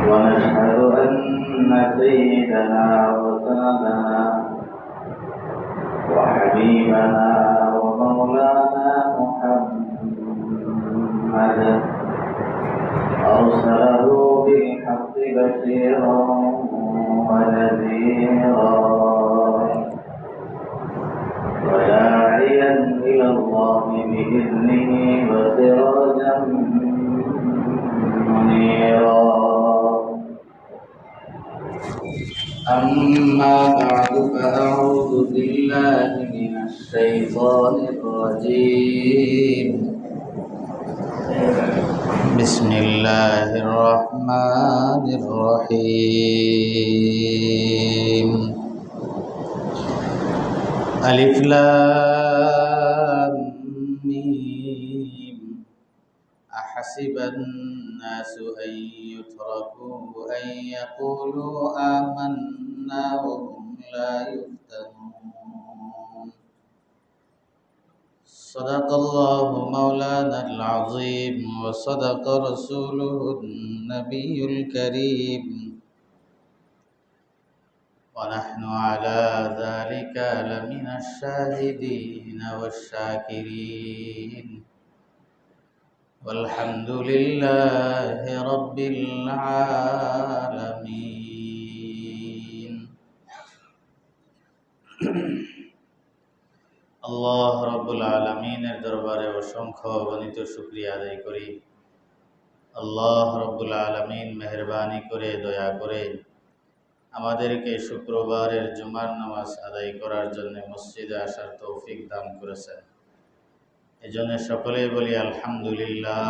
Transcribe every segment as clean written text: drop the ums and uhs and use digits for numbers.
ونشهد أن سيدنا وسندنا وحبيبنا ومولانا محمدا أرسله بالحق بشيرا ونذيرا وداعيا إلى الله بإذنه وسراجا منيرا. أما بعد فأعوذ بالله من الشيطان الرجيم. بسم الله الرحمن الرحيم. ألف لام ميم. أحسب الناس أن يتركوا أن يقولوا آمنا وهم لا يفتنون. صدق الله مولانا العظيم وصدق رسوله النبي الكريم ونحن على ذلك لمن الشاهدين والشاكرين والحمد لله رب العالمين. আল্লাহ রাব্বুল আলামিনের দরবারে অসংখ্য অগণিত শুকরিয়া আদায় করি। আল্লাহ রাব্বুল আলামিন মেহেরবানি করে দয়া করে আমাদেরকে শুক্রবারের জুমার নামাজ আদায় করার জন্য মসজিদে আসার তৌফিক দান করেছেন। এজন্য সকলেই বলি আলহামদুলিল্লাহ।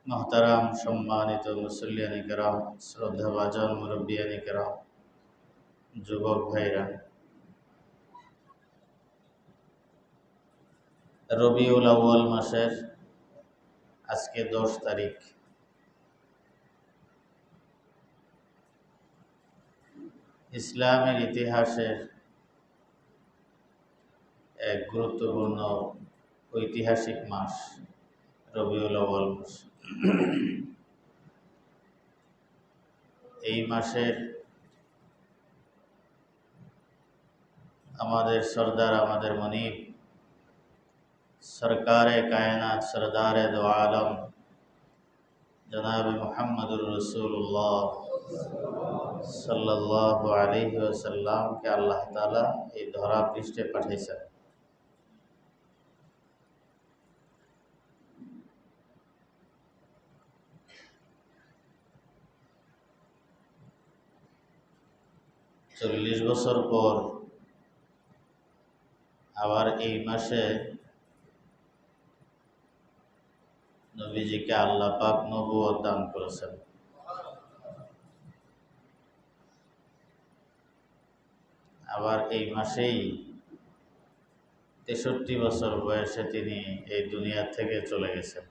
মুহতারাম সম্মানিত মুসল্লিয়ানে কেরাম, শ্রদ্ধাভাজন মুরব্বিয়ানে কেরাম, যুবক ভাইরা, রবিউল আউয়াল মাসের আজকে 10 তারিখ। ইসলামের ইতিহাসের এক গুরুত্বপূর্ণ ঐতিহাসিক মাস রবিউল আউয়াল মাস। এই মাসের আমাদের সরদার, আমাদের মনিব, সরকারে কায়নাত, সরদারে দো আলম জনাব মুহাম্মদুর রাসূলুল্লাহ সাল্লাল্লাহু আলাইহি ওয়াসাল্লামকে আল্লাহ তাআলা এই ধরা পৃষ্ঠে পাঠিয়েছেন। চল্লিশ বছর পর আবার এই মাসে নবীজিকে আল্লাহ পাক নবুয়ত দান করেছেন। আবার এই মাসেই 63 বছর বয়সে তিনি এই দুনিয়া থেকে চলে গেছেন।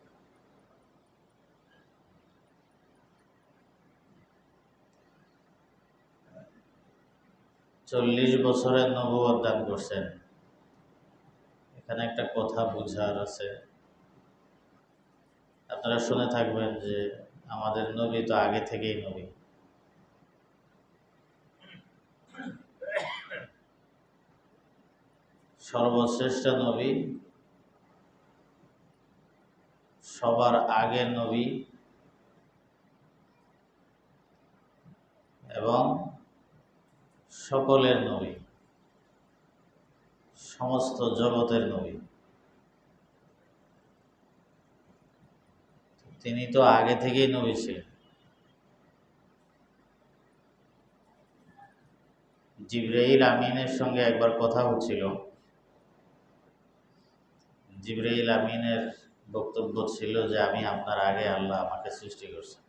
চল্লিশ বছরের নবুয়ত দান করছেন। এখানে একটা কথা বুঝার আছে। আপনারা শুনে থাকবেন যে আমাদের নবী তো আগে থেকেই নবী। সর্বশ্রেষ্ঠ নবী, সবার আগের নবী এবং সকলের নবী, সমস্ত জগতের নবী। তিনি তো আগে থেকেই নবী ছিলেন। জিবরাইল আমিনের সঙ্গে একবার কথা হচ্ছিল। জিবরাইল আমিনের বক্তব্য ছিল যে আমি আপনার আগে আল্লাহ আমাকে সৃষ্টি করছেন।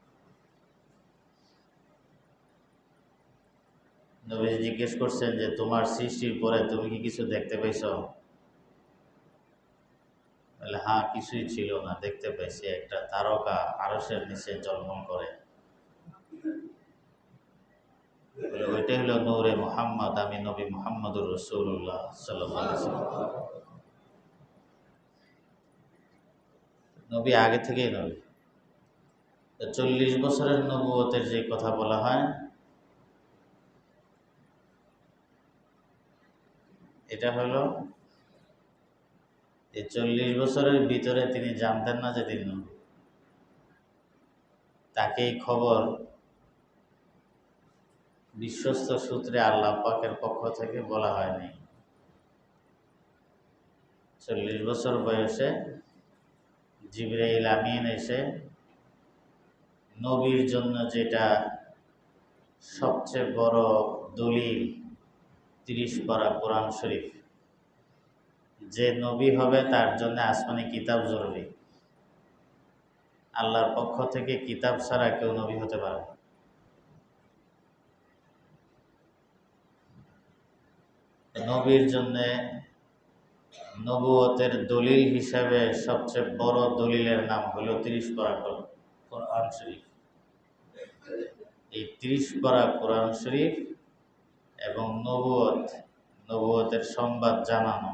নবীজি জিজ্ঞেস করছেন যে তোমার সৃষ্টির পরে তুমি কি কিছু দেখতে পাইছো? বলে হ্যাঁ, কিছুই ছিল না, দেখতে পাইছি একটা তারকা আরশের নিচে ঝলমল করে। বলে ওইটাই হলো নূরে মুহাম্মদ, আমি নবী মুহাম্মদুর রাসূলুল্লাহ সাল্লাল্লাহু আলাইহি ওয়াসাল্লাম। নবী আগে থেকেই নবী। 40 বছরের নবুয়তের যে কথা বলা হয়, এটা হলো এই 40 বছরের ভিতরে তিনি জানতেন না যে তিনি নবী। তাকে এই খবর বিশ্বস্ত সূত্রে আল্লাহ পাকের পক্ষ থেকে বলা হয়নি। 40 বছর বয়সে জিবরাইল আমিন এসে নবীর জন্য যেটা সবচেয়ে বড় দলিল, 30 পারা কোরআন শরীফ, যে নবী হবে তার জন্য আসমানি কিতাব জরুরি। আল্লাহর পক্ষ থেকে কিতাব ছাড়া কেউ নবী হতে পারে না। নবীর জন্য নবুয়তের দলিল হিসাবে সবচেয়ে বড় দলিলের নাম হলো 30 পারা কোরআন শরীফ। এই 30 পারা কোরআন শরীফ এবং নবুয়তের সংবাদ জানানো,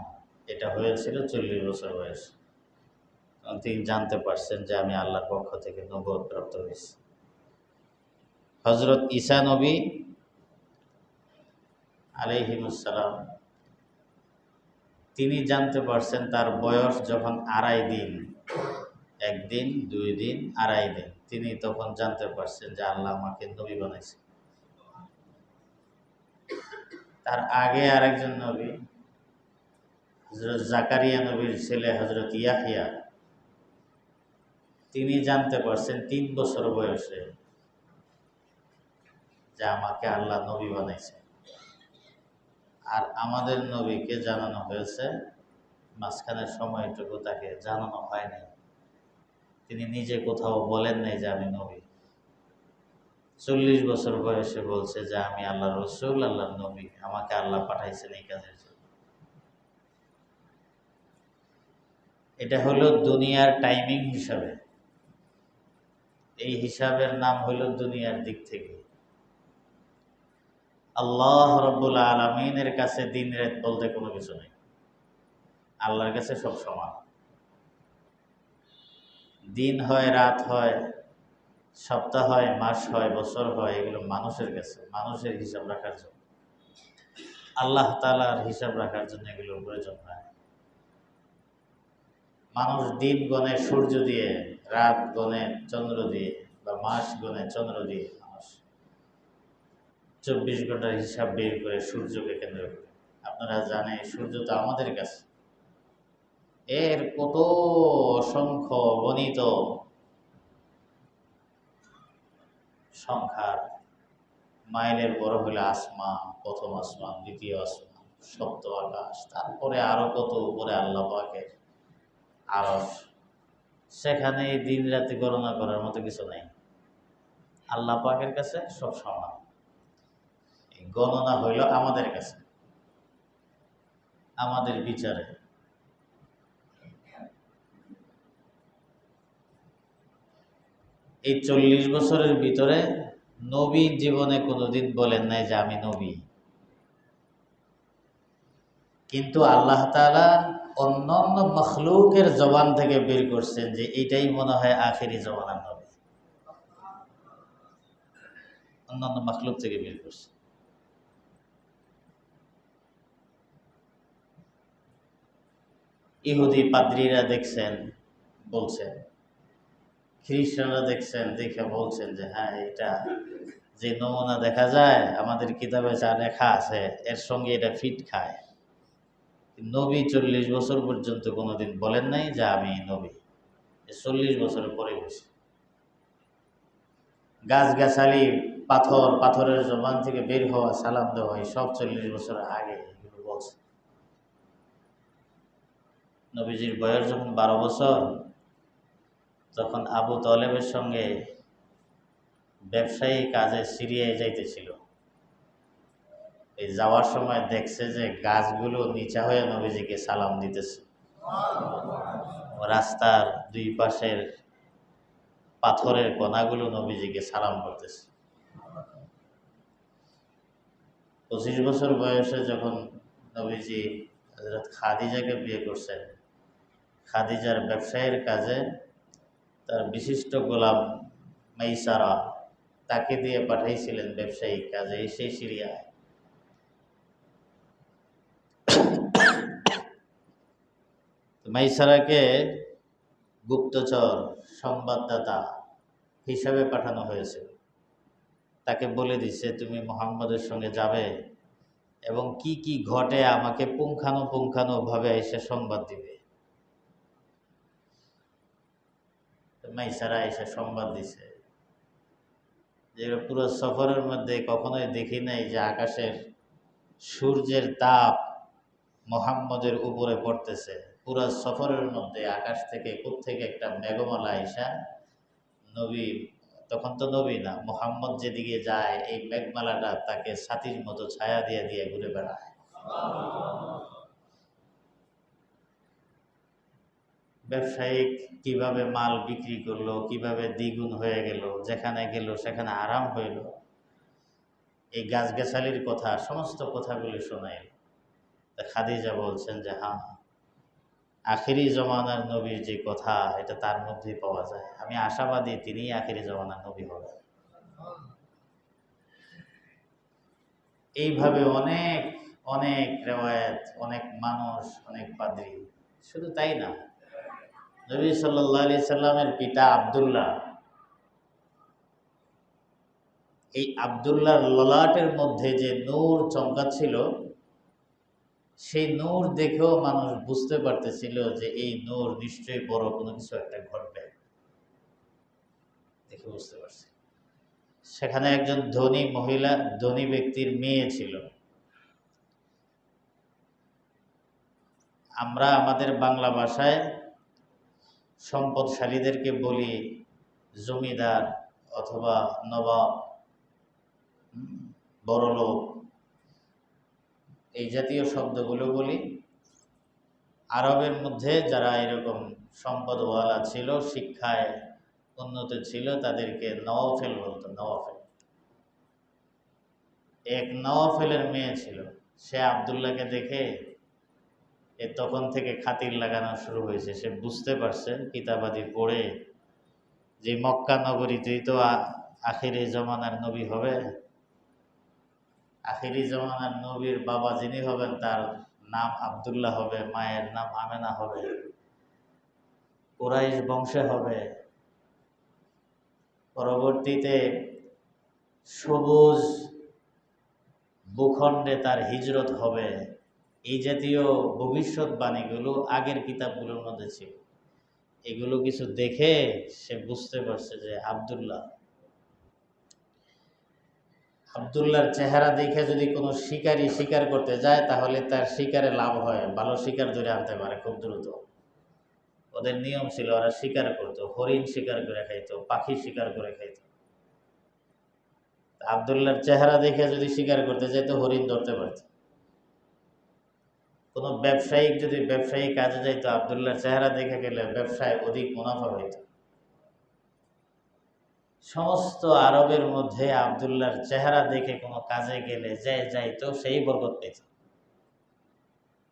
এটা হয়েছিল 40 বছর বয়সে। তিনি জানতে পারছেন যে আমি আল্লাহর পক্ষ থেকে নবুয়ত প্রাপ্ত হয়েছি। হযরত ঈসা নবী আলাইহিমুসসালাম, তিনি জানতে পারছেন তার বয়স যখন 2.5 দিন, 1 দিন 2 দিন 2.5 দিন, তিনি তখন জানতে পারছেন যে আল্লাহ আমাকে নবী বানাইছে। তার আগে আরেকজন নবী হযরত জাকারিয়া নবীর ছেলে হযরত ইয়াহইয়া, তিনি জানতে পারছেন 3 বছর বয়সে যে আমাকে আল্লাহ নবী বানাইছে। আর আমাদের নবীকে জানানো হয়েছে মাঝখানের সময়টুকু তাকে জানানো হয়নি। তিনি নিজে কোথাও বলেন নাই যে আমি নবী। 40 বছর বয়সে বলছে যে আমি আল্লাহর রাসূল, আল্লাহর নবী, আমাকে আল্লাহ পাঠাইছেন এই কাজের জন্য। এটা হলো দুনিয়ার টাইমিং হিসাবে। এই হিসাবের নাম হলো দুনিয়ার দিক থেকে। আল্লাহ রাব্বুল আলামিনের কাছে দিন রাত বলতে কোনো কিছু নেই। আল্লাহর কাছে সব সমান। দিন হয়, রাত হয়, সপ্তাহ হয়, মাস হয়, বছর হয়, এগুলো মানুষের কাছে, মানুষের হিসাব রাখার জন্য। আল্লাহ তাআলার হিসাব রাখার জন্য এগুলো প্রয়োজন হয়। মানুষ দিন গণে সূর্য দিয়ে, রাত গণে চন্দ্র দিয়ে, বা মাস গণে চন্দ্র দিয়ে। মানুষ 24 ঘন্টার হিসাব বের করে সূর্যকে কেন্দ্র করে। আপনারা জানেন সূর্য তো আমাদের কাছে, এর কত অসংখ্য গণিত সংখ্যার মাইলের বড় হলে আসমান, প্রথম আসমান, দ্বিতীয় আসমান, সপ্ত আকাশ, তারপরে আরো কত উপরে আল্লাহ পাকের আরশ। সেখানে দিন রাতে গণনা করার মতো কিছু নাই। আল্লাহ পাকের কাছে সব সমান। এই গণনা হইল আমাদের কাছে, আমাদের বিচারে। এই 40 বছরের ভিতরে নবী জীবনে কোনোদিন বলেন নাই যে আমি নবী। কিন্তু আল্লাহ তাআলা অন্যান্য মখলুকের জবান থেকে বের করছেন যে এটাই মনে হয় আখেরি জমানার নবী। অন্যান্য মখলুক থেকে বের করছে। ইহুদি পাদ্রীরা দেখছেন, বলছেন, খ্রিস্টানরা দেখছেন, দেখে বলছেন যে হ্যাঁ, এটা যে নমুনা দেখা যায় আমাদের কিতাবে যা লেখা আছে এর সঙ্গে এটা ফিট খায়। নবী 40 বছর পর্যন্ত কোনোদিন বলেন নাই যে আমি নবী। 40 বছরের পরে বসে গাছগাছালি, পাথরের জবান থেকে বের হওয়া, সালাম দেওয়া, সব 40 বছর আগে এগুলো বলছে। নবীজির বয়স যখন 12 বছর, তখন আবু তালেবের সঙ্গে ব্যবসায়ী কাজে সিরিয়ায় যাইতেছিল। এই যাওয়ার সময় দেখছে যে গাছগুলো নিচা হয়ে নবীজিকে সালাম দিতেছে। রাস্তার দুই পাশের পাথরের কণাগুলো নবীজিকে সালাম করতেছে। 25 বছর বয়সে যখন নবীজি হযরত খাদিজাকে বিয়ে করছেন, খাদিজার ব্যবসায়ের কাজে তার বিশিষ্ট গোলাম মাইসারা তাকে দিয়ে পাঠাইছিলেন ব্যবসায়িক কাজে সেই সিরিয়ায়। মাইসারাকে গুপ্তচর সংবাদদাতা হিসাবে পাঠানো হয়েছে। তাকে বলে দিচ্ছে তুমি মুহাম্মদের সঙ্গে যাবে এবং কি কি ঘটে আমাকে পুঙ্খানুপুঙ্খানুভাবে এসে সংবাদ দিবে। মাইসারা এসে সংবাদ দিছে যে পুরো সফরের মধ্যে কখনোই দেখি নাই যে আকাশের সূর্যের তাপ মুহাম্মদের উপরে পড়তেছে। পুরো সফরের মধ্যে আকাশ থেকে কোত্থেকে একটা মেঘমালা আইসা নবী, তখন তো নবী না, মুহাম্মদ যেদিকে যায় এই মেঘমালাটা তাকে ছাতির মতো ছায়া দিয়ে দিয়ে ঘুরে বেড়ায়। ব্যবসায়িক কিভাবে মাল বিক্রি করলো, কিভাবে দ্বিগুণ হয়ে গেল, যেখানে গেল সেখানে আরাম হইল, এই গাছগাছালির কথা, সমস্ত কথাগুলি শোনাইল। তা খাদিজা বলছেন যে হ্যাঁ, আখিরি জমানার নবীর যে কথা এটা তার মধ্যেই পাওয়া যায়। আমি আশাবাদী তিনি আখিরি জমানার নবী হবেন। এইভাবে অনেক অনেক রেওয়ায়েত, অনেক মানুষ, অনেক পাদ্রী। শুধু তাই না, নবী সাল্লাল্লাহু আলাইহি সাল্লামের পিতা আব্দুল্লাহ, এই আব্দুল্লাহর ললাটের মধ্যে যে নূর চমকাচ্ছিল, সেই নূর দেখেও মানুষ বুঝতে পারতেছিল যে এই নূর নিশ্চয়ই বড় কোনো কিছু একটা ঘটবে, দেখে বুঝতে পারছে। সেখানে একজন ধনী মহিলা, ধনী ব্যক্তির মেয়ে ছিল। আমরা আমাদের বাংলা ভাষায় সম্পদশালীদেরকে বলি জমিদার অথবা নবাব, বড়লোক, এই জাতীয় শব্দগুলো বলি। আরবের মধ্যে যারা এরকম সম্পদওয়ালা ছিল, শিক্ষায় উন্নত ছিল, তাদেরকে নওয়াফেল বলতো। নওয়াফেল, এক নওয়াফেলের মেয়ে ছিল। সে আব্দুল্লাহকে দেখে তখন থেকে খাতির লাগানো শুরু হয়েছে। সে বুঝতে পারছে কিতাবাদি পড়ে যে মক্কা নগরীতেই তো আখিরি জমানার নবী হবে। আখিরি জমানার নবীর বাবা যিনি হবেন তার নাম আব্দুল্লাহ হবে, মায়ের নাম আমেনা হবে, কুরাইশ বংশে হবে। পরবর্তীতে সবুজ ভূখণ্ডে তার হিজরত হবে। এই জাতীয় ভবিষ্যৎবাণীগুলো আগের কিতাবগুলোর মধ্যে ছিল। এগুলো কিছু দেখে সে বুঝতে পারছে যে আব্দুল্লাহর চেহারা দেখে যদি কোনো শিকারী শিকার করতে যায় তাহলে তার শিকারে লাভ হয়, ভালো শিকার ধরে আনতে পারে খুব দ্রুত। ওদের নিয়ম ছিল, ওরা শিকার করতো, হরিণ শিকার করে খাইতো, পাখি শিকার করে খাইতো। আব্দুল্লাহর চেহারা দেখে যদি শিকার করতে যেত হরিণ ধরতে পারত। কোনো ব্যবসায়িক যদি ব্যবসায়ী কাজে যাইতো, আব্দুল্লাহর চেহারা দেখে গেলে ব্যবসায় অধিক মুনাফা হইত। সমস্ত আরবের মধ্যে আব্দুল্লাহর চেহারা দেখে কোনো কাজে গেলে যে যাইতো সেই বরকত পেত।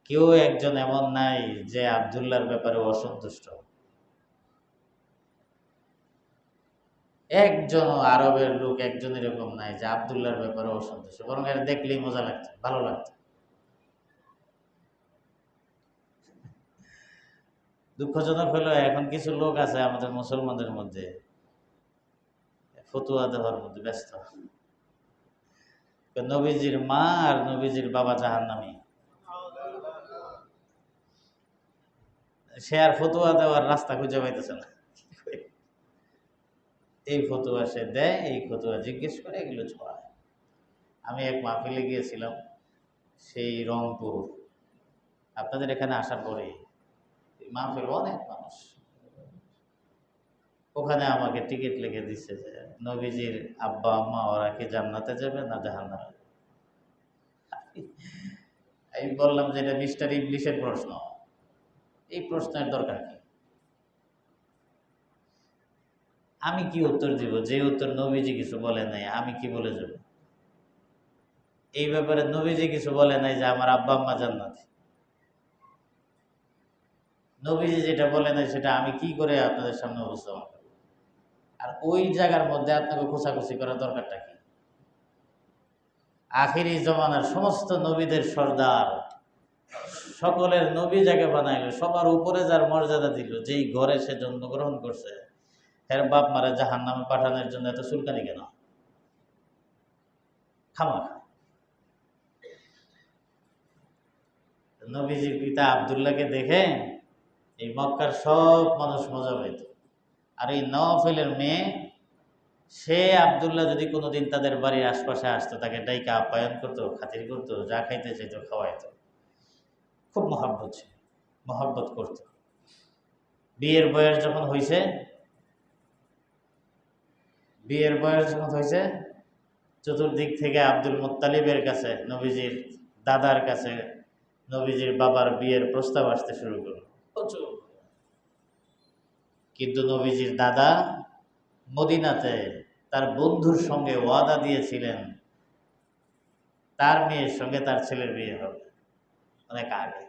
কেউ একজন এমন নাই যে আব্দুল্লাহর ব্যাপারে অসন্তুষ্ট। একজন আরবের লোক একজন এরকম নাই যে আব্দুল্লাহর ব্যাপারে অসন্তুষ্ট, বরং এর দেখলেই মজা লাগতো, ভালো লাগতো। দুঃখজনক হলো এখন কিছু লোক আছে আমাদের মুসলমানদের মধ্যে ফতুয়া দেওয়ার মধ্যে ব্যস্ত। নবীজির মা আর নবীজির বাবা জাহান্নামী, সে আর ফতুয়া দেওয়ার রাস্তা খুঁজে পাইতেছে না। এই ফতুয়া সে দেয়, এই ফতুয়া জিজ্ঞেস করে, এগুলো ছড়ায়। আমি এক মাহফিলে গিয়েছিলাম, সেই রংপুর, আপনাদের এখানে আসার পরে মাহফিল, অনেক মানুষ। ওখানে আমাকে টিকিট লিখে দিচ্ছে যে নবীজির আব্বা আম্মা ওরা কি জান্নাতে যাবে না জাহান্নামে। আমি বললাম যে এটা মিস্টার ইবলিশের প্রশ্ন, এই প্রশ্নের দরকার কি? আমি কি উত্তর দিব? যে উত্তর নবীজি কিছু বলে নাই, আমি কি বলে যাব? এই ব্যাপারে নবীজি কিছু বলে নাই যে আমার আব্বা আম্মা জান্নাতে। নবীজি যেটা বলে নাই সেটা আমি কি করে আপনাদের সামনে উপস্থাপন করব? আর ওই জায়গার মধ্যে আপনাকে খোঁচাখুচি করার দরকারটা কি? আখিরি জমানার সমস্ত নবীদের সর্দার, সকলের নবী যাকে বানাইলো, সবার উপরে যার মর্যাদা দিল, যেই ঘরে সে জন্মগ্রহণ করছে, এর বাপ মারা জাহান্নামে পাঠানোর জন্য এত চুলকানি কেন? খামাখা। নবীজির পিতা আব্দুল্লাহকে দেখে এই মক্কার সব মানুষ মজা পাইত। আর এই নওফেলের মেয়ে, সে আব্দুল্লাহ যদি কোনোদিন তাদের বাড়ির আশপাশে আসতো, তাকে ডাইকা আপ্যায়ন করতো, খাতির করতো, যা খাইতে চাইতো খাওয়াইতো। খুব মহাব্বত ছিল, মহাব্বত করত। বিয়ের বয়স যখন হয়েছে, চতুর্দিক থেকে আব্দুল মুত্তালিবের কাছে, নবীজির দাদার কাছে, নবীজির বাবার বিয়ের প্রস্তাব আসতে শুরু করলো প্রচুর। কিন্তু নবীজির দাদা মদিনাতে তার বন্ধুর সঙ্গে ওয়াদা দিয়েছিলেন তার মেয়ের সঙ্গে তার ছেলের বিয়ে হবে অনেক আগে।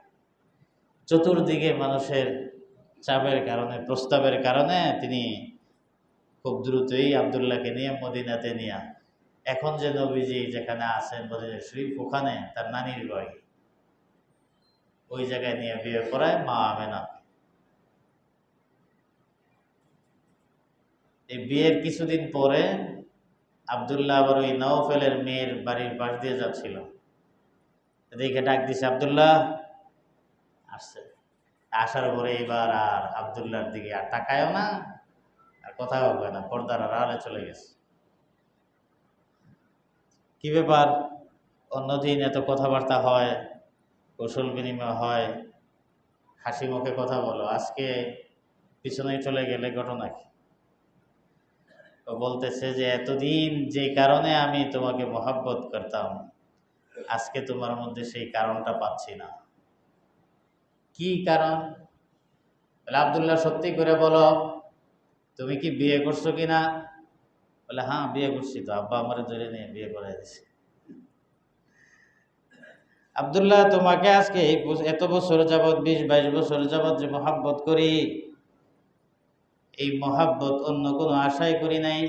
চতুর্দিকে মানুষের চাপের কারণে, প্রস্তাবের কারণে তিনি খুব দ্রুতই আব্দুল্লাহকে নিয়ে মদিনাতে নিয়ে, এখন যে নবীজি যেখানে আছেন মদিনা শরীফ, ওখানে তার নানির বাড়ি, ওই জায়গায় নিয়ে বিয়ে করায় মা আমেনা। এই বিয়ের কিছুদিন পরে আব্দুল্লাহ আবার ওই নওফেলের মেয়ের বাড়ির পাশ দিয়ে যাচ্ছিল, দেখে ডাক দিছে, আব্দুল্লাহ আসছে। আসার পরে এবার আর আব্দুল্লাহর দিকে আর তাকায়ও না, আর কথাও হয় না, পর্দার আড়ালে চলে গেছে। কি ব্যাপার? অন্যদিন এত কথাবার্তা হয়, কৌশল বিনিময় হয়, হাসি মুখে কথা বলো, আজকে পিছনে চলে গেলে ঘটনা কি? বলতেছে যে এতদিন যে কারণে আমি তোমাকে মহাব্বত করতাম, আজকে তোমার মধ্যে সেই কারণটা পাচ্ছি না। কি কারণ? বলে, আব্দুল্লাহ সত্যি করে বলো, তুমি কি বিয়ে করছো কিনা? বলে, হ্যাঁ বিয়ে করছি তো, আব্বা আমারে ধরে নিয়ে বিয়ে করে দিছে। আব্দুল্লাহ, তোমাকে আজকে এত বছর যাবৎ, 20-22 বছর যাবৎ যে মহাব্বত করি, এই মহাব্বত অন্য কোনো আশাই করি নাই।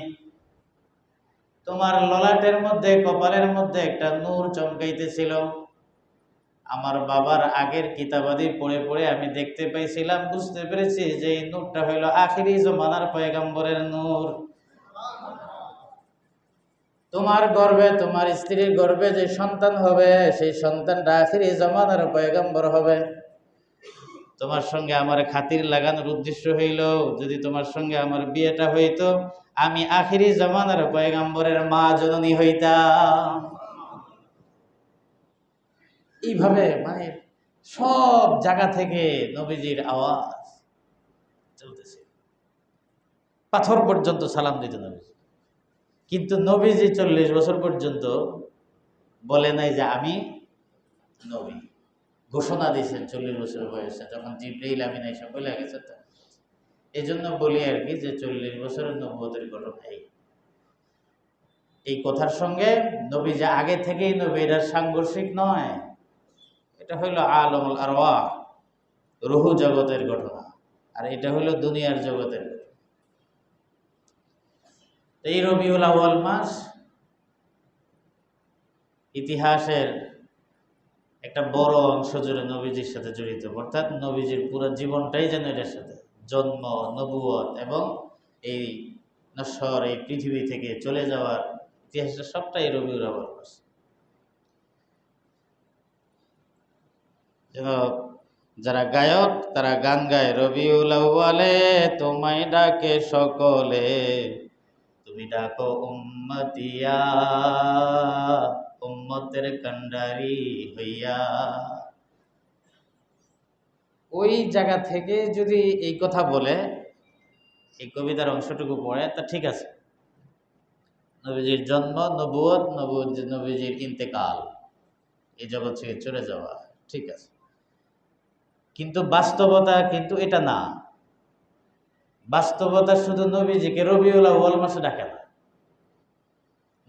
তোমার ললাটের মধ্যে, কপালের মধ্যে একটা নূর চমকাইতেছিল, আমার বাবার আগের কিতাবাদি পড়ে পড়ে আমি দেখতে পাইছিলাম, বুঝতে পেরেছি যে এই নূরটা হইল আখিরি জমানার পয়গম্বরের নূর। তোমার গর্ভে, তোমার স্ত্রীর গর্ভে যে সন্তান হবে, সেই সন্তানটা আখিরি জমানার পয়গম্বর হবে। তোমার সঙ্গে আমার খাতির লাগানোর উদ্দেশ্য হইল, যদি তোমার সঙ্গে আমার বিয়েটা হইতো, আমি আখিরি জমানার পয়গম্বরের মা জননী হইতাম। এইভাবে মানে সব জায়গা থেকে নবীজির আওয়াজ চলতেছে, পাথর পর্যন্ত সালাম দিত নবীজি। কিন্তু নবীজি 40 বছর পর্যন্ত বলে নাই যে আমি নবী। ঘোষণা দিয়েছেন 40 বছর বয়সে, যখন জিবরাইল আমিন এসে বলে গেছে। তো এই জন্য বলি আর কি, যে 40 বছরের নবুয়তের ঘটনা এই কথার সঙ্গে নবী যে আগে থেকেই নবী, এটা সাংঘর্ষিক নয়, এটা হইল আলমুল আরওয়াহ, রুহু জগতের ঘটনা, আর এটা হইল দুনিয়ার জগতের ঘটনা। এই রবিউল আউয়াল মাস ইতিহাসের একটা বড় অংশ জুড়ে নবীজির সাথে জড়িত, অর্থাৎ নবীজির পুরো জীবনটাই যেন এটার সাথে, জন্ম, নবুয়ত এবং এই নশ্বর এই পৃথিবী থেকে চলে যাওয়ার ইতিহাসটা সবটাই রবিউল আউয়াল মাস। যেন যারা গায়ক তারা গান গায়, রবিউল আউয়ালে তোমায় ডাকে সকলে, তুমি ডাকো উম্মতিয়া, উম্মতের কান্ডারি হইয়া। ওই জায়গা থেকে যদি এই কথা বলে, এই কবিতার অংশটুকু পড়ে, তা ঠিক আছে, নবীজির জন্ম, নবুয়ত, নবীজির ইন্তেকাল, এই জগৎ থেকে চলে যাওয়া, ঠিক আছে। কিন্তু বাস্তবতা কিন্তু এটা না। বাস্তবতা শুধু নবীজিকে রবিউল আউয়াল মাসে ডাকে না।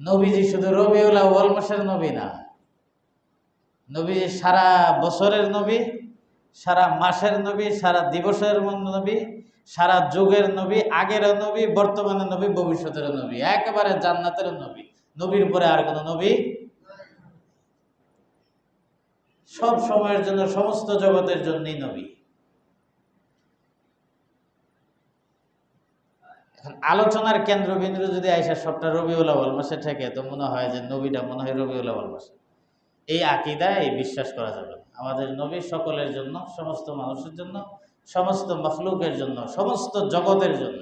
নবীজি শুধু রবিউল আউয়াল মাসের নবী না, নবীজি সারা বছরের নবী, সারা মাসের নবী, সারা দিবসের নবী, সারা যুগের নবী, আগের নবী, বর্তমানের নবী, ভবিষ্যতের নবী, একেবারে জান্নাতের নবী। নবীর পরে আর কোন নবী, সব সময়ের জন্য, সমস্ত জগতের জন্যই নবী। এখন আলোচনার কেন্দ্রবিন্দু যদি আইসা সবটা রবিউল আউয়াল মাসে থাকে, তো মনে হয় যে নবীটা মনে হয় রবিউল আউয়াল মাসে। এই আকীদা, এই বিশ্বাস করা যাবে না। আমাদের নবী সকলের জন্য, সমস্ত মানুষের জন্য, সমস্ত মখলুকের জন্য, সমস্ত জগতের জন্য।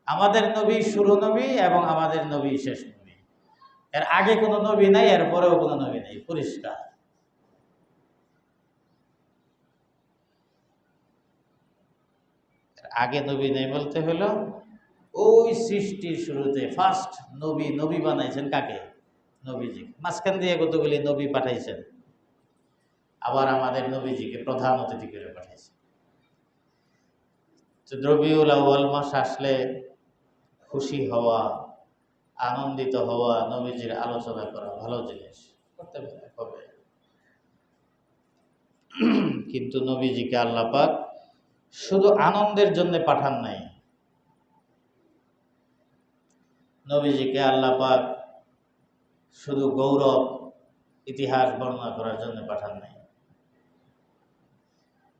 আমাদের নবী শুরু নবী এবং আমাদের নবী শেষ নবী। এর আগে কোনো নবী নাই, এর পরেও কোনো নবী নেই, পরিষ্কার। আগে নবী নেই বলতে হলো ওই সৃষ্টির শুরুতে ফার্স্ট নবী বানাইছেন কাকে? নবীজি। মাঝখান দিয়ে কতগুলি নবী পাঠাইছেন, আবার আমাদের নবীজিকে প্রধান অতিথি করে পাঠাইছেন। রবিউল আউয়াল মাস আসলে খুশি হওয়া, আনন্দিত হওয়া, নবীজির আলোচনা করা ভালো জিনিস, করতে হবে। কিন্তু নবীজিকে আল্লাহ পাক শুধু আনন্দের জন্য পাঠান নাই। নবীজিকে আল্লাহ পাক শুধু গৌরব, ইতিহাস বর্ণনা করার জন্য পাঠান নাই।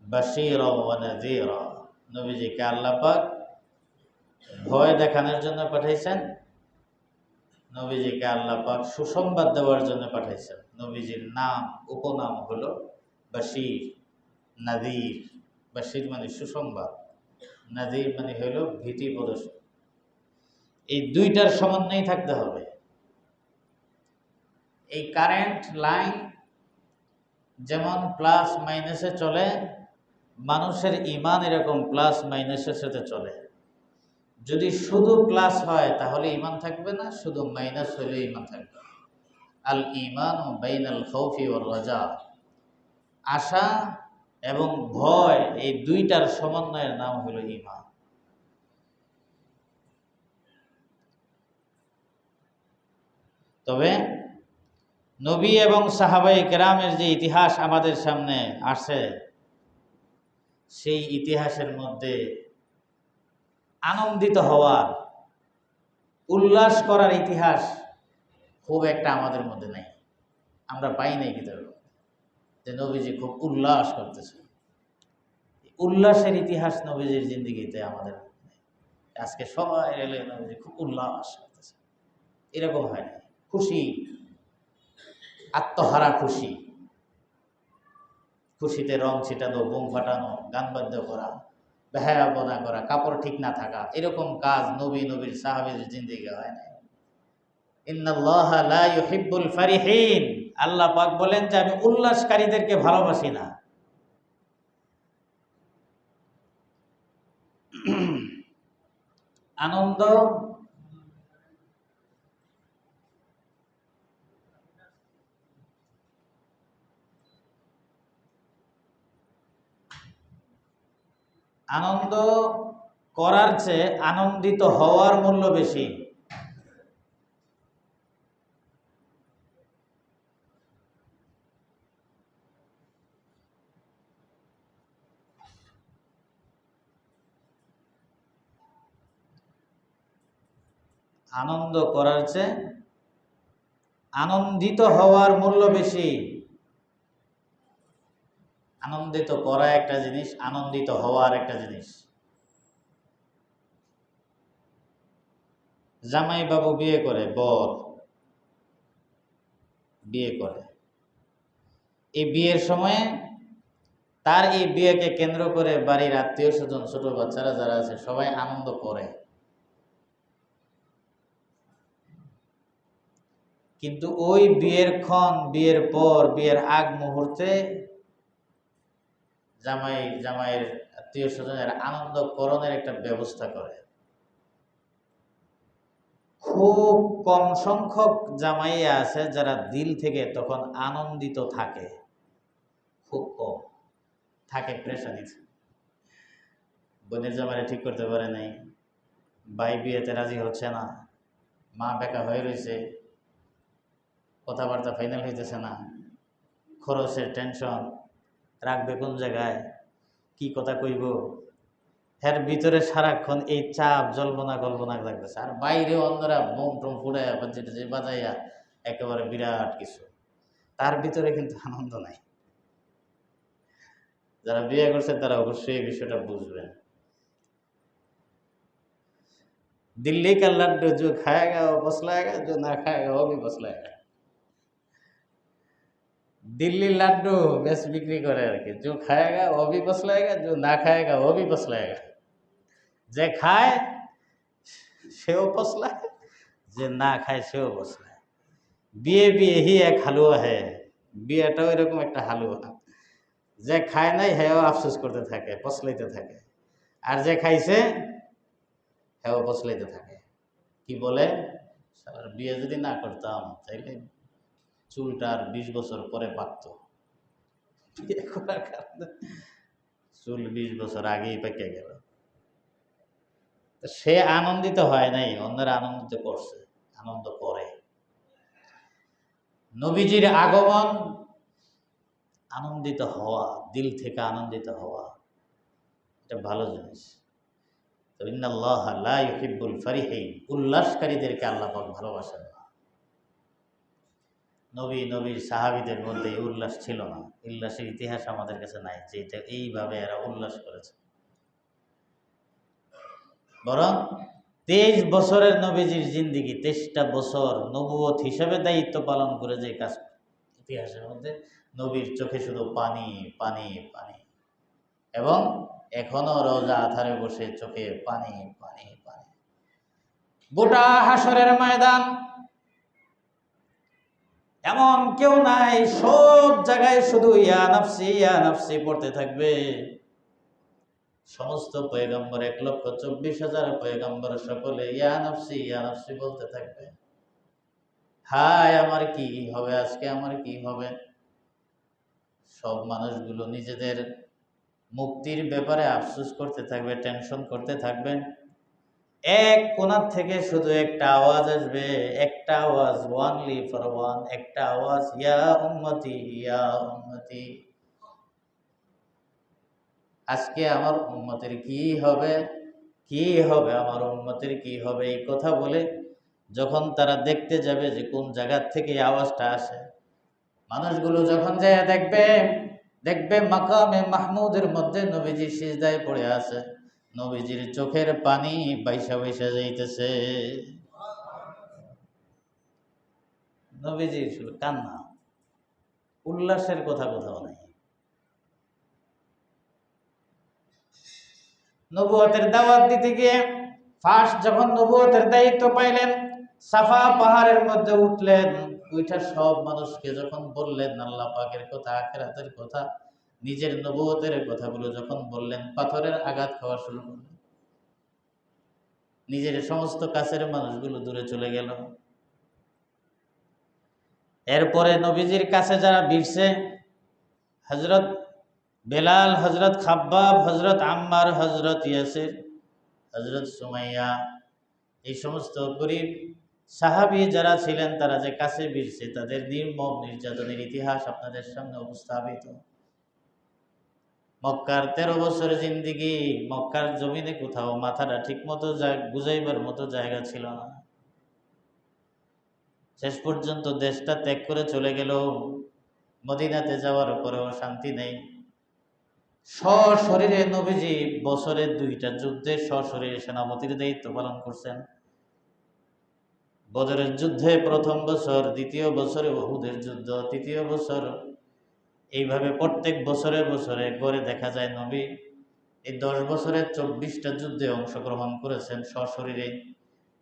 বাশীরা ওয়া নাযীরা, নবীজিকে আল্লাহ পাক ভয় দেখানোর জন্য পাঠাইছেন। নবীজিকে আল্লাহ পাক সুসংবাদ দেওয়ার জন্য পাঠাইছেন। নবীজির নাম, উপনাম হলো বাশীর, নাযীর। বাশীর মানে সুসংবাদ, নাযীর মানে হলো ভীতি প্রদর্শন। এই দুইটার সমন্বয় থাকতে হবে। এই কারেন্ট লাইন যেমন প্লাস মাইনাসে চলে, মানুষের ঈমান এরকম প্লাস মাইনাসের সাথে চলে। যদি শুধু প্লাস হয় তাহলে ঈমান থাকবে না, শুধু মাইনাস হলে ঈমান থাকবে। আল ঈমানু বাইনাল খাউফি ওয়ার রাজা, আশা এবং ভয়, এই দুইটার সমন্বয়ের নাম হলো ঈমান। তবে নবী এবং সাহাবায়ে কেরামের যে ইতিহাস আমাদের সামনে আসে, সেই ইতিহাসের মধ্যে আনন্দিত হওয়ার, উল্লাস করার ইতিহাস খুব একটা আমাদের মধ্যে নাই। আমরা পাই নাই কিতাবে যে নবীজি খুব উল্লাস করতেছে। উল্লাসের ইতিহাস নবীজির জিন্দেগিতে আমাদের নেই। আজকে সবাই এলে নবীজি খুব উল্লাস করতেছে, এরকম হয় না। খুশি, আত্মহারা খুশি, খুশিতে রং ছিটানো, বোম ফাটানো, গান বাদ্য করা, বেহায়াপনা করা, কাপড় ঠিক না থাকা, এরকম কাজ নবীর সাহাবীর জিন্দেগি হয় না। ইন্নাল্লাহা লা ইউহিব্বুল ফারিহিন, আল্লাহ পাক বলেন যে আমি উল্লাসকারীদেরকে ভালোবাসি না। আনন্দ আনন্দ করার চেয়ে আনন্দিত হওয়ার মূল্য বেশি। আনন্দ করার চেয়ে আনন্দিত হওয়ার মূল্য বেশি। আনন্দিত করা একটা জিনিস, আনন্দিত হওয়ার একটা জিনিস। জামাই বাবু বিয়ে করে, বর বিয়ে করে, এই বিয়ের সময়ে তার এই বিয়েকে কেন্দ্র করে বাড়ির আত্মীয় স্বজন, ছোট বাচ্চারা যারা আছে সবাই আনন্দ করে। কিন্তু ওই বিয়ের ক্ষণ, বিয়ের পর, বিয়ের আগ মুহূর্তে জামাইয়ের আত্মীয় স্বজনের আনন্দকরণের একটা ব্যবস্থা করে। খুব কম সংখ্যক জামাই আছে যারা দিল থেকে তখন আনন্দিত থাকে, খুব কম থাকে। প্রেশানিতে বোনের জামাইরা ঠিক করতে পারে নাই, ভাই বিয়েতে রাজি হচ্ছে না, মা বেকা হয়ে রয়েছে, কথাবার্তা ফাইনাল হইতেছে না, খরচের টেনশন, রাখবে কোন জায়গায়, কি কথা কইব, এর ভিতরে সারাক্ষণ এই চাপ জল্পনা কল্পনা লাগতেছে, আর বাইরে অন্যরা বোম টোম ফুড়াইয়া যেটা যে বাজাইয়া একেবারে বিরাট কিছু, তার ভিতরে কিন্তু আনন্দ নাই। যারা বিয়ে করছে তারা অবশ্যই এই বিষয়টা বুঝবেন। दिल्ली का लड्डू जो खाएगा वो पसलाएगा, जो ना खाएगा वो भी पसलाएगा। दिल्ली लड्डू बेस बिक्री करे আর কি, जो खाएगा वो भी पसलाएगा, जो ना खाएगा वो भी पसलाएगा। যে খায় সেও পসলায়, যে না খায় সেও পসলায়। বিয়ে বিয়ে হি এক হালুয়া है, বিয়েটাও এরকম একটা হালুয়া। যে খায় নাই হেও আফসোস করতে থাকে, পসলাইতে থাকে, আর যে খাইছে হেও পসলাইতে থাকে। কি বলে, শালার বিয়ে যদি না করতাম তাইলে চুলটা আর 20 বছর পরে পাকতো। বিয়ে করার কারণে চুল 20 বছর আগেই পেকে গেল। সে আনন্দিত হয় নাই, অন্যরা আনন্দিত করছে, আনন্দ করে। নবীজির আগমন, আনন্দিত হওয়া, দিল থেকে আনন্দিত হওয়া, এটা ভালো জিনিস। তো ইন্নাল্লাহা লা ইউহিব্বুল ফারিহিন, উল্লাসকারীদেরকে আল্লাহ পাক ভালোবাসেন না। নবীর সাহাবীদের মধ্যে এই উল্লাস ছিল না। উল্লাসের ইতিহাস আমাদের কাছে নাই যে এটা এইভাবে এরা উল্লাস করেছে। বরং 23 বছরের নবীজির জিন্দিগি, 23টা বছর নবুয়ত হিসেবে দায়িত্ব পালন করে যে কাজ, ইতিহাসের মধ্যে নবীর চোখে শুধু পানি পানি পানি, এবং এখনো রোজা আথারে বসে চোখে পানি পানি পানি। গোটা হাসরের ময়দান এমন কেউ নাই, সব জায়গায় শুধু ইয়া নাফসি পড়তে থাকবে। সমস্ত পয়গম্বর 1,24,000 পয়গম্বর সকলে ইয়া নাফসি বলতে থাকবে। হায় আমার কি হবে আজকে, আমার কি হবে। সব মানুষগুলো নিজেদের মুক্তির ব্যাপারে আফসোস করতে থাকবে, টেনশন করতে থাকবে। এক কোণার থেকে শুধু একটা আওয়াজ আসবে, একটা আওয়াজ, ওয়ানলি ফর ওয়ান, একটা আওয়াজ, ইয়া উম্মতি ইয়া উম্মতি। আজকে আমার উম্মতের কি হবে, কি হবে, আমার উম্মতের কি হবে। এই কথা বলে যখন তারা দেখতে যাবে যে কোন জায়গা থেকে আওয়াজটা আসে, মানুষগুলো যখন যায় দেখবে মাকামে মাহমুদের মধ্যে নবীজি সিজদায় পড়ে আছে, নবীজির চোখের পানি বাইসা বাইসা যাইতেছে। নবীজির শুধু কান্না, উল্লাসের কথা কোথাও নাই। নবুয়তের দাওয়াত দিতে গিয়ে ফার্স্ট যখন নবুয়তের দায়িত্ব পাইলেন, সাফা পাহাড়ের মধ্যে উঠলেন, ওইটা সব মানুষকে যখন বললেন আল্লাহ পাকের কথা, আখিরাতের কথা, নিজের নবুয়তের কথাগুলো যখন বললেন, পাথরের আঘাত খাওয়া শুরু করলেন। নিজের সমস্ত কাছের মানুষগুলো দূরে চলে গেল। এরপরে নবীজির কাছে যারা ভিড়ছে, হযরত বেলাল, হযরত খাব্বাব, হযরত আম্মার, হযরত ইয়াসির, হযরত সুমাইয়া, এই সমস্ত গরিব সাহাবী যারা ছিলেন, তারা যে কাছে ভিড়ছে, তাদের নির্মম নির্যাতনের ইতিহাস আপনাদের সামনে উপস্থাপিত। মক্কার 13 বছরের জিন্দিগি, মক্কার জমিনে কোথাও মাথাটা ঠিক মতো গুজাইবার মতো জায়গা ছিল না। শেষ পর্যন্ত দেশটা ত্যাগ করে চলে গেল। মদিনাতে যাওয়ার পরেও শান্তি নেই। সশরীরে নবীজি বছরে 2টা যুদ্ধে সশরীরে সেনাপতির দায়িত্ব পালন করছেন। বদরের যুদ্ধে প্রথম বছর, দ্বিতীয় বছরে উহুদের যুদ্ধ, তৃতীয় বছর, এইভাবে প্রত্যেক বছরে বছরে করে দেখা যায় নবী এই 10 বছরে 24টা যুদ্ধে অংশগ্রহণ করেছেন সশরীরে।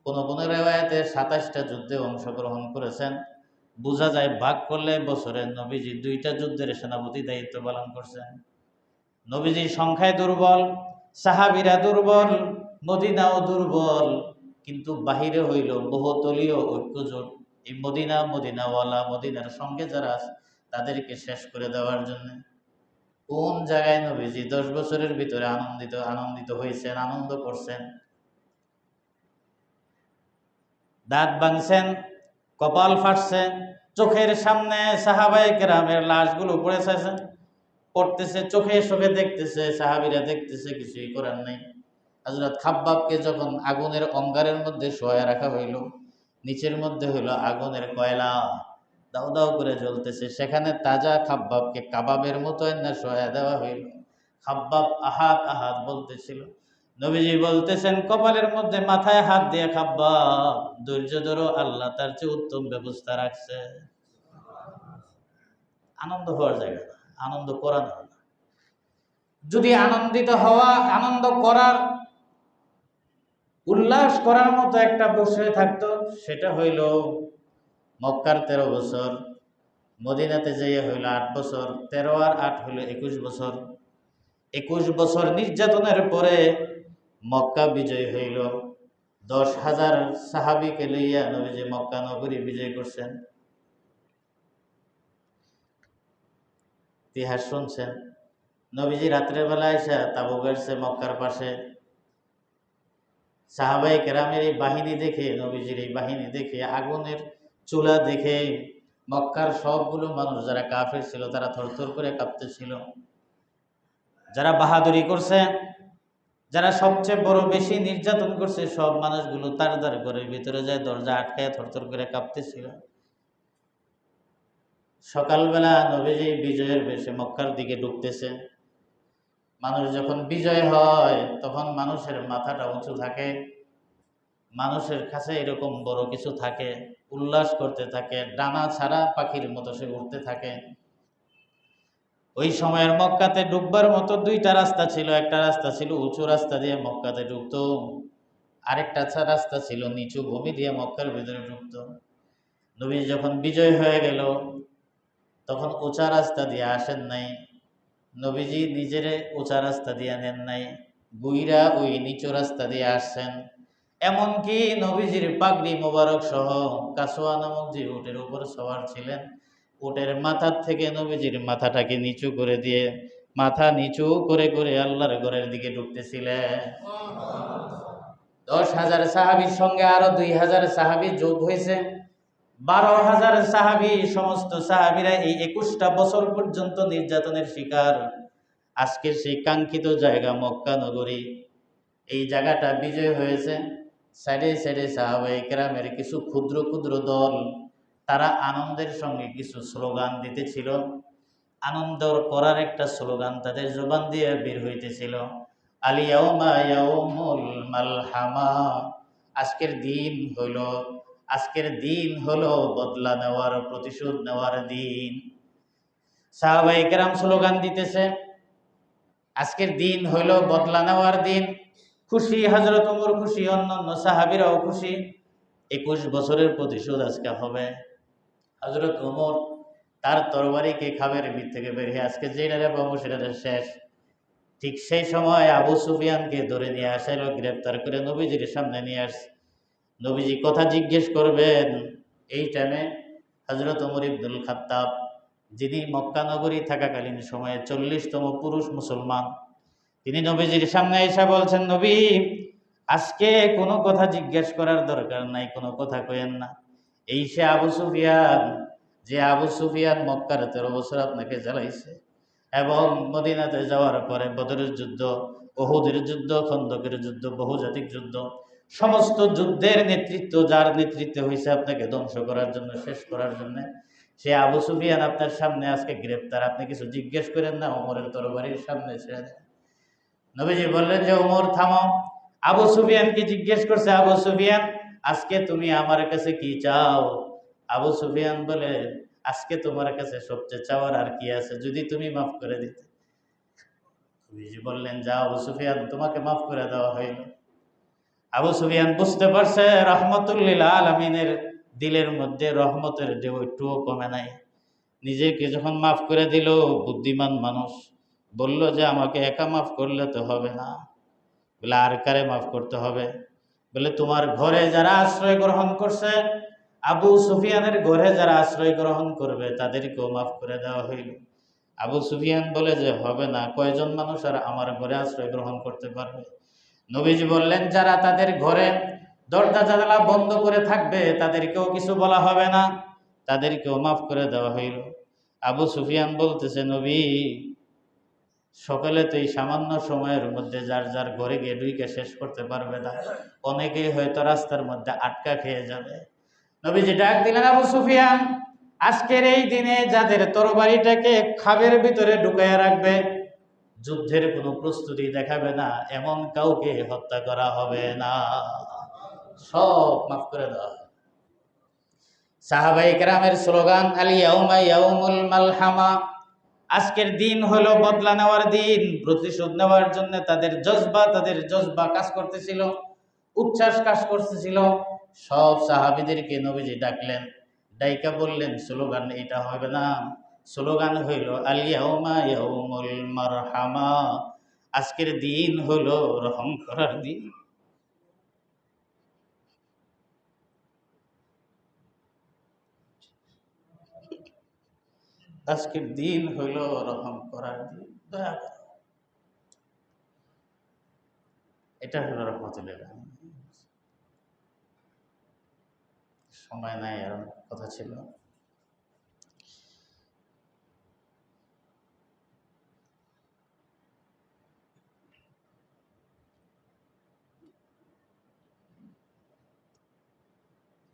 কোনো কোনো রিওয়ায়াতে 27টা যুদ্ধে অংশগ্রহণ করেছেন। বোঝা যায় ভাগ করলে বছরে নবীজি 2টা যুদ্ধের সেনাপতি দায়িত্ব পালন করছেন। নবীজির সংখ্যায় দুর্বল, সাহাবীরা দুর্বল, মদিনাও দুর্বল, কিন্তু বাহিরে হইল বহুতলীয় ঐক্যজোট। এই মদিনাওয়ালা, মদিনার সঙ্গে যারা আছে তাদেরকে শেষ করে দেওয়ার জন্য। কোন জায়গায় নবীজি 10 বছরের ভিতরে আনন্দিত হয়েছেন, আনন্দ করছেন, দাঁত ভাঙছেন, কপাল ফাটছে, চোখের সামনে সাহাবায়ে কেরামের লাশগুলো পড়তেছে, চোখে দেখতেছে, সাহাবীরা দেখতেছে, কিছুই করার নাই। হযরত খাব্বাবকে যখন আগুনের অঙ্গারের মধ্যে শোয়া রাখা হইল, নিচের মধ্যে হইল আগুনের কয়লা দাউ দাউ করে জ্বলতেছে, সেখানে তাজা খাব্বাবকে কাবাবের মতো না শোয়া দেওয়া হইল। খাব্বাব আহাত আহাত বলতেছিল। নবীজি বলতেছেন কপালের মধ্যে মাথায় হাত দিয়ে, খাব্বাব ধৈর্য ধরো, আল্লাহ তার চেয়ে উত্তম ব্যবস্থা রাখছে। আনন্দ হওয়ার জায়গা না, আনন্দ করানো না। যদি আনন্দিত হওয়া, আনন্দ করার, উল্লাস করার মতো একটা বিষয় থাকতো, সেটা হইল মক্কার 13 বছর, মদিনাতে যাইয়া হইল 8 বছর, 13 আর 8 হইল 21 বছর। 21 বছর নির্যাতনের পরে মক্কা বিজয় হইল। 10,000 সাহাবীকে লইয়া নবীজি মক্কা নগরী বিজয় করছেন। ইতিহাস শুনছেন। নবীজি রাত্রের বেলা এসে তাবু গাড়ছে মক্কার পাশে। সাহাবায়ে কেরামের এই বাহিনী দেখে, নবীজির এই বাহিনী দেখে, আগুনের চুলা দেখে মক্কার সবগুলো মানুষ যারা কাফের ছিল তারা থরথর করে কাঁপতেছিল। যারা বাহাদুরি করছে, যারা সবচেয়ে বড় বেশি নির্যাতন করছে, সব মানুষগুলো তার ঘরের ভিতরে যায় দরজা আটকায় থরথর করে কাঁপতেছিল। সকালবেলা নবীজি বিজয়ের বেশে মক্কার দিকে ঢুকতেছে। মানুষ যখন বিজয় হয় তখন মানুষের মাথাটা উঁচু থাকে, মানুষের কাছে এরকম বড় কিছু থাকে, উল্লাস করতে থাকে, ডানা ছাড়া পাখির মতো সে উঠতে থাকে। ওই সময়ের মক্কাতে ঢুকবার মতো 2টা রাস্তা ছিল। একটা রাস্তা ছিল উঁচু রাস্তা দিয়ে মক্কাতে ঢুকতো, আরেকটা রাস্তা ছিল নিচু ভূমি দিয়ে মক্কার ভিতরে ঢুকতো। নবী যখন বিজয় হয়ে গেল তখন উঁচা রাস্তা দিয়ে আসেন নাই, নবীজি নিজের উঁচা রাস্তা দিয়ে নেন নাই, বুইরা ওই নিচু রাস্তা দিয়ে আসছেন। এমনকি নবীজির পাগড়ি মোবারক সহ কাসওয়া নামক যে উটের উপর সওয়ার ছিলেন, উটের মাথার থেকে নবীজির মাথাটাকে নিচু করে দিয়ে মাথা নিচু করে করে আল্লাহর ঘরের দিকে ঢুকতেছিলেন। 10,000 সাহাবীর সঙ্গে আরো 2,000 সাহাবী যোগ হয়েছে, 12,000 সাহাবী। সমস্ত সাহাবীরা এই 21টা বছর পর্যন্ত নির্যাতনের শিকার। আজকের সেই কাঙ্ক্ষিত জায়গা মক্কা নগরী, এই জায়গাটা বিজয় হয়েছে। সাইডে সাইডে সাহাবায়ে কেরামের কিছু ক্ষুদ্র ক্ষুদ্র দল, তারা আনন্দের সঙ্গে কিছু স্লোগান দিতেছিল। আনন্দ করার একটা স্লোগান তাদের জবান দিয়ে বের হইতেছিল, আল ইয়াউমা ইয়াউমুল মালহামা। আজকের দিন হলো বদলা নেওয়ার, প্রতিশোধ নেওয়ার দিন। সাহাবায়ে কেরাম স্লোগান দিতেছে, আজকের দিন হলো বদলা নেওয়ার দিন। খুশি হযরত ওমর, খুশি অন্যান্য সাহাবীরাও খুশি। 21 বছরের প্রতিশোধ আজকে হবে। হযরত ওমর তার তরবারিকে খাবের ভিত থেকে বের হয়ে আজকে যেটারে পাবো সেটারে শেষ। ঠিক সেই সময় আবু সুফিয়ানকে ধরে নিয়ে আসলো, গ্রেফতার করে নবীজির সামনে নিয়ে আসছে। নবীজি কথা জিজ্ঞেস করবেন, এই টাইমে হযরত ওমর ইবনুল খাত্তাব, যিনি মক্কা নগরী থাকাকালীন সময়ে 40তম পুরুষ মুসলমান, তিনি নবীজির সামনে এসে বলছেন, নবী আজকে কোনো কথা জিজ্ঞেস করার দরকার নাই, কোনো কথা কইেন না। এই সে আবু সুফিয়ান, যে আবু সুফিয়ান মক্কার 13 বছর আপনাকে জ্বালাইছে এবং মদিনাতে যাওয়ার পরে বদরের যুদ্ধ, উহুদের যুদ্ধ, খন্দকের যুদ্ধ, বহুজাতিক যুদ্ধ, সমস্ত যুদ্ধের নেতৃত্ব যার নেতৃত্বে হয়েছে আপনাকে ধ্বংস করার জন্য, শেষ করার জন্য, সে আবু সুফিয়ান আপনার সামনে আজকে গ্রেফতার। আপনি কিছু জিজ্ঞেস করেন না, ওমরের তরবারির সামনে ছেড়ে দেন। নবীজি বললেন যে ওমর থামো। আবু সুফিয়ানকে জিজ্ঞেস করছে, আবু সুফিয়ান আজকে তুমি আমার কাছে কি চাও? আবু সুফিয়ান বলে, আজকে তোমার কাছে সবচেয়ে চাওয়ার আর কি আছে, যদি তুমি মাফ করে দিতে। নবীজি বললেন, যাও আবু সুফিয়ান, তোমাকে মাফ করে দেওয়া হইল। আবু সুফিয়ান বুঝতে পারছে রাহমাতুল লিল আলামিনের দিলের মধ্যে রহমতের ঢেউ একটুও কমে নাই। নিজেকে যখন মাফ করে দিল, বুদ্ধিমান মানুষ বলল যে আমাকে একা মাফ করলে তো হবে না। বলে আর কারে মাফ করতে হবে? বলে তোমার ঘরে যারা আশ্রয় গ্রহণ করছে, আবু সুফিয়ানের ঘরে যারা আশ্রয় গ্রহণ করবে তাদেরকেও মাফ করে দেওয়া হইল। আবু সুফিয়ান বলে যে হবে না, কয়জন মানুষ আর আমার ঘরে আশ্রয় গ্রহণ করতে পারবে? নবীজি বললেন, যারা তাদের ঘরে দরজা জানালা বন্ধ করে থাকবে তাদেরকেও কিছু বলা হবে না, তাদেরকেও মাফ করে দেওয়া হইল। আবু সুফিয়ান বলতেছে, নবী সকলে তো এই সামান্য সময়ের মধ্যে যার যার ঘরে গিয়ে ঢুকে শেষ করতে পারবে না। অনেকেই হয়তো রাস্তার মধ্যে আটকা খেয়ে যাবে। নবীজি ডাক দিলেন, আবু সুফিয়ান, আজকের এই দিনে যাদের তরবারিটাকে খাবের ভিতরে ঢুকাইয়া রাখবে, যুদ্ধের কোনো প্রস্তুতি দেখাবে না, এমন কাউকে হত্যা করা হবে না, সব মাফ করে দেওয়া হবে। সাহাবায়ে কেরামের স্লোগান, আল ইয়াউমা ইয়াউমুল মালহামা, আজকের দিন হলো বদলা নেওয়ার দিন, প্রতিশোধ নেওয়ার জন্য তাদের জজবা কাজ করতেছিল, উচ্ছ্বাস কাজ করতেছিল। সব সাহাবীদেরকে নবীজি ডাকলেন, ডাইকা বললেন, স্লোগান এটা হবে না, স্লোগান হইল আল ইয়াউমা ইয়াউমুল মারহামা, আজকের দিন হলো রহম করার দিন। আজকের দিন হলো রহম করার দিন, দয়া করো। এটা হলো রহমতুল আলামিন। সময় নাই, আর কথা ছিল।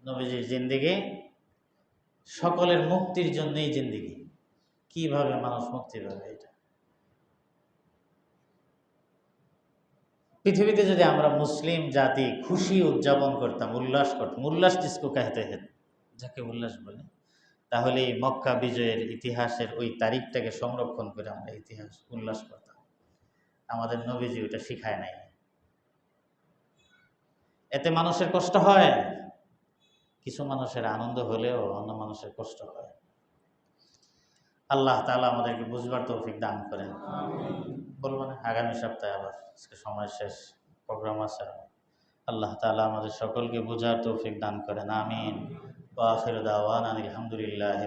নবীজির জিন্দেগি সকলের মুক্তির জন্যই জিন্দেগি। কিভাবে মানুষ মুক্তি পাবে? এটা পৃথিবীতে যদি আমরা মুসলিম জাতি খুশি উদযাপন করতাম, উল্লাস করতাম, উল্লাস জিসকো कहते हैं, যাকে উল্লাস বলে, তাহলে এই মক্কা বিজয়ের ইতিহাসের ওই তারিখটাকে সংরক্ষণ করে আমরা ইতিহাস উল্লাস করতাম। আমাদের নবীজি ওটা শিখায় নাই। এতে মানুষের কষ্ট হয়, কিছু মানুষের আনন্দ হলেও অন্য মানুষের কষ্ট হয়। আল্লাহ তাআলা আমাদেরকে বুঝবার তৌফিক দান করেন। বলবো না, আগামী সপ্তাহে আবার, আজকে সময় শেষ, প্রোগ্রাম আছে। আল্লাহ তাআলা আমাদের সকলকে বুঝার তৌফিক দান করেন, আমিন। ওয়া আখিরু দাওয়ানা আলহামদুলিল্লাহি।